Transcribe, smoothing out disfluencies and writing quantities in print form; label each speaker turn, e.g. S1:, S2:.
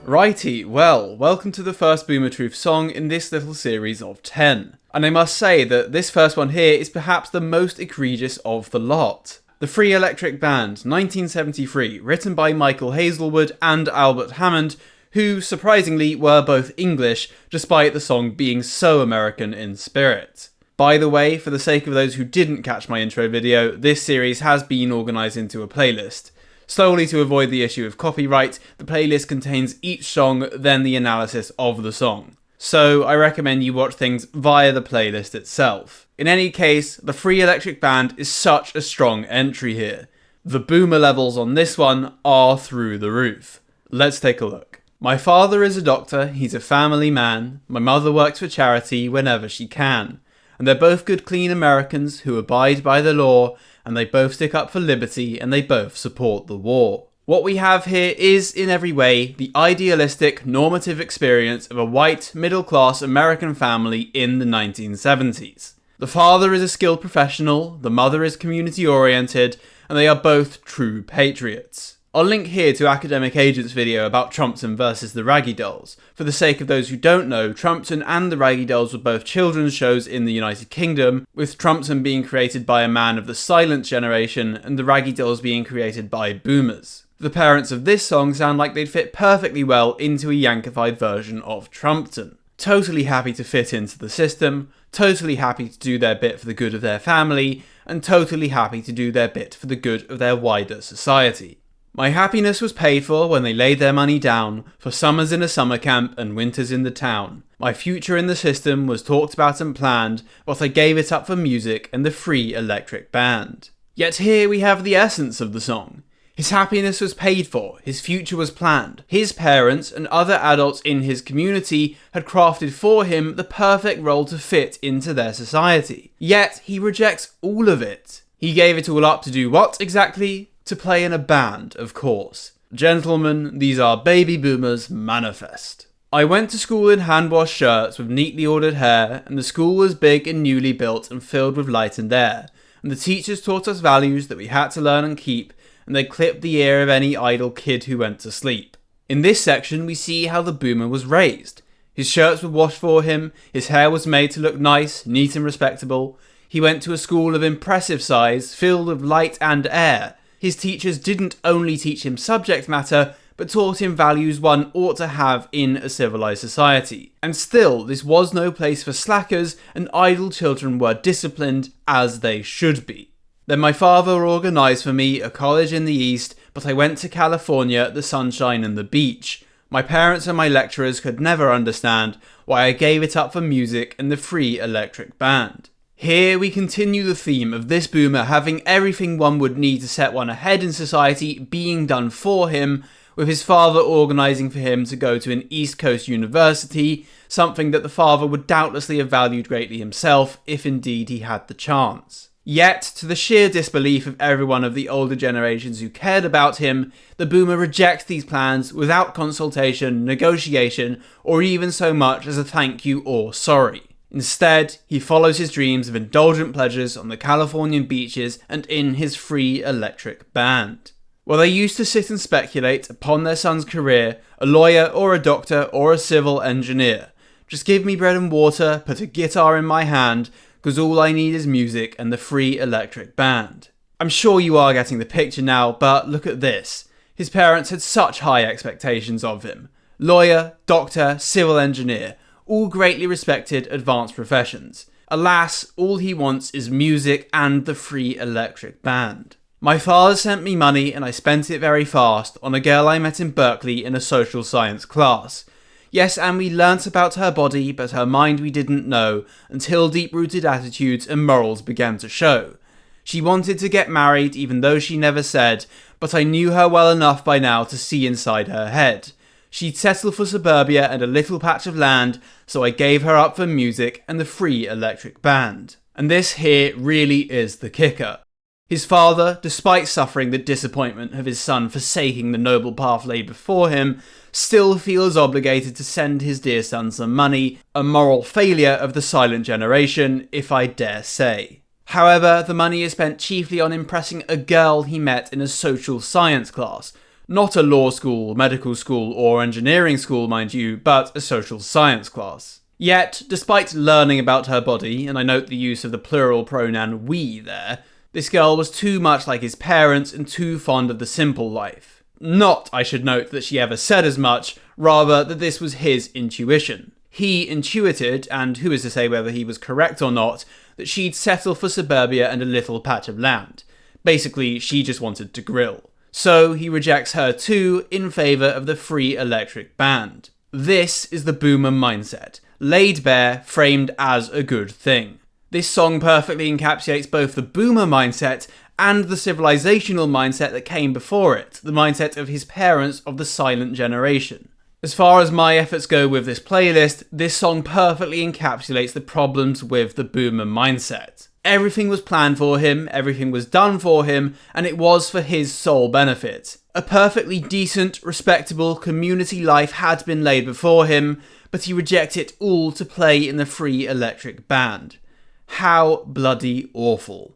S1: Righty, well, welcome to the first Boomer Truth song in this little series of 10. And I must say that this first one here is perhaps the most egregious of the lot. The Free Electric Band, 1973, written by Michael Hazelwood and Albert Hammond, who, surprisingly, were both English, despite the song being so American in spirit. By the way, for the sake of those who didn't catch my intro video, this series has been organised into a playlist. Solely to avoid the issue of copyright, the playlist contains each song, then the analysis of the song. So I recommend you watch things via the playlist itself. In any case, the Free Electric Band is such a strong entry here. The boomer levels on this one are through the roof. Let's take a look. My father is a doctor, he's a family man. My mother works for charity whenever she can. And they're both good clean Americans who abide by the law, and they both stick up for liberty, and they both support the war. What we have here is, in every way, the idealistic, normative experience of a white, middle-class American family in the 1970s. The father is a skilled professional, the mother is community-oriented, and they are both true patriots. I'll link here to Academic Agent's video about Trumpton versus the Raggy Dolls. For the sake of those who don't know, Trumpton and the Raggy Dolls were both children's shows in the United Kingdom, with Trumpton being created by a man of the silent generation and the Raggy Dolls being created by boomers. The parents of this song sound like they'd fit perfectly well into a Yankified version of Trumpton. Totally happy to fit into the system, totally happy to do their bit for the good of their family, and totally happy to do their bit for the good of their wider society. My happiness was paid for when they laid their money down, for summers in a summer camp and winters in the town. My future in the system was talked about and planned, but I gave it up for music and the Free Electric Band. Yet here we have the essence of the song. His happiness was paid for, his future was planned. His parents and other adults in his community had crafted for him the perfect role to fit into their society. Yet he rejects all of it. He gave it all up to do what exactly? To play in a band, of course. Gentlemen, these are Baby Boomers manifest. I went to school in hand-washed shirts with neatly ordered hair, and the school was big and newly built and filled with light and air, and the teachers taught us values that we had to learn and keep, and they clipped the ear of any idle kid who went to sleep. In this section we see how the boomer was raised. His shirts were washed for him, his hair was made to look nice, neat and respectable. He went to a school of impressive size, filled with light and air. His teachers didn't only teach him subject matter, but taught him values one ought to have in a civilized society. And still, this was no place for slackers, and idle children were disciplined as they should be. Then my father organised for me a college in the East, but I went to California, the sunshine and the beach. My parents and my lecturers could never understand why I gave it up for music and the Free Electric Band. Here we continue the theme of this boomer having everything one would need to set one ahead in society being done for him, with his father organising for him to go to an East Coast university, something that the father would doubtlessly have valued greatly himself if indeed he had the chance. Yet, to the sheer disbelief of everyone of the older generations who cared about him, the boomer rejects these plans without consultation, negotiation, or even so much as a thank you or sorry. Instead, he follows his dreams of indulgent pleasures on the Californian beaches and in his Free Electric Band. While they used to sit and speculate upon their son's career, a lawyer or a doctor or a civil engineer. Just give me bread and water, put a guitar in my hand, because all I need is music and the Free Electric Band. I'm sure you are getting the picture now, but look at this. His parents had such high expectations of him. Lawyer, doctor, civil engineer. All greatly respected advanced professions. Alas, all he wants is music and the Free Electric Band. My father sent me money and I spent it very fast on a girl I met in Berkeley in a social science class. Yes, and we learnt about her body, but her mind we didn't know until deep-rooted attitudes and morals began to show. She wanted to get married even though she never said, but I knew her well enough by now to see inside her head. She'd settle for suburbia and a little patch of land, so I gave her up for music and the Free Electric Band. And this here really is the kicker. His father, despite suffering the disappointment of his son forsaking the noble path laid before him, still feels obligated to send his dear son some money, a moral failure of the silent generation, if I dare say. However, the money is spent chiefly on impressing a girl he met in a social science class, Not a law school, medical school, or engineering school, mind you, but a social science class. Yet, despite learning about her body, and I note the use of the plural pronoun we there, this girl was too much like his parents and too fond of the simple life. Not, I should note, that she ever said as much, rather that this was his intuition. He intuited, and who is to say whether he was correct or not, that she'd settle for suburbia and a little patch of land. Basically, she just wanted to grill. So he rejects her too, in favour of the free electric band. This is the boomer mindset, laid bare, framed as a good thing. This song perfectly encapsulates both the boomer mindset and the civilizational mindset that came before it, the mindset of his parents of the silent generation. As far as my efforts go with this playlist, this song perfectly encapsulates the problems with the boomer mindset. Everything was planned for him, everything was done for him, and it was for his sole benefit. A perfectly decent, respectable community life had been laid before him, but he rejected it all to play in the free electric band. How bloody awful.